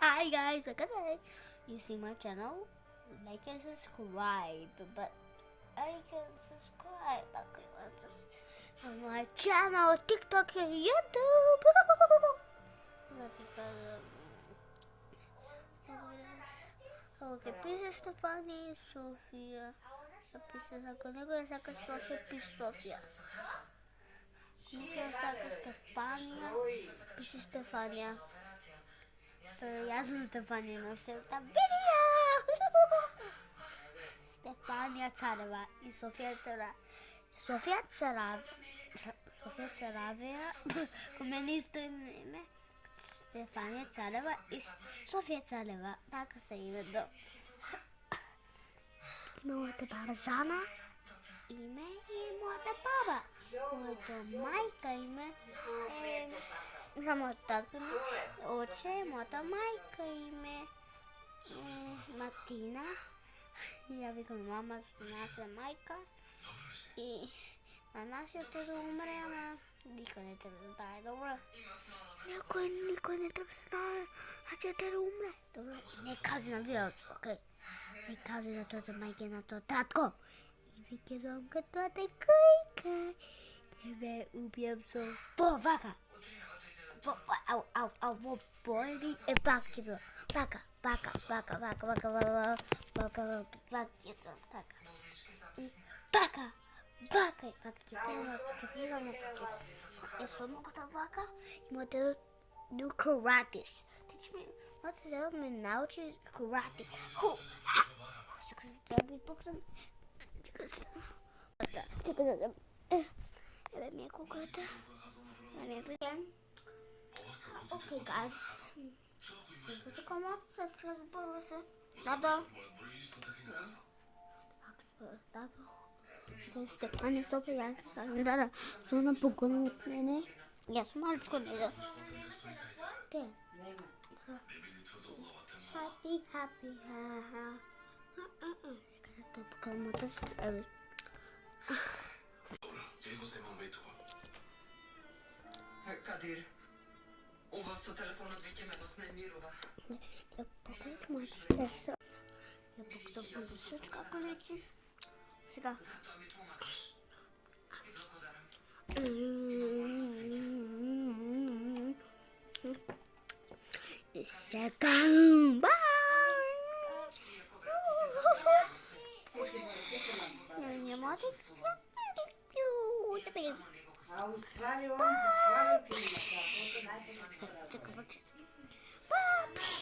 Hi guys, like I said, you see my channel, like and subscribe. But I can subscribe. Okay, on my channel, TikTok and YouTube. Okay, Pisa Stefani, Sofia. Pisa Saconego, Saca Sofia, Sofia. Nika Saca Stefania, Pisa Stefania. Ja sam Stefania, no se ta video. Stefania Careva i Sofia Careva. Sofia Caravea, come isto ime. Stefania Careva i Sofia Careva. Така се името. Моята баба Жана име и моята баба. Моята майка име за моята татко оче, моята майка име Матина. Я викам мама, наша майка. И на нашето да умре, ама никой не трябва да знае. Добре. Никой не трябва да знае. Нашето да умре. Добре. Не кажи на видеото, окей? Не кажи на твоята майка и на твоята татко. И ви казвам като койка. Тебе убием со повака. Ау, боли е пакето. Пака. Essa nunca vaca e modelo do karate. Teach me what the menage karate. Okay, guys. Você como você traz por você? Nada. Tá bom. Stefania só pegar. Tá. Só não pouco no né? Я с мальчиком иду. Ты. Happy. Когда пока мотор ставишь. Kadir, у вас со телефонот веќе ме вознемирува. Я покажу мачка. Я покажу сучка колечи. Сега. Затоа ми помагаш. Ти благодарам. Second. Bye. Не можешь?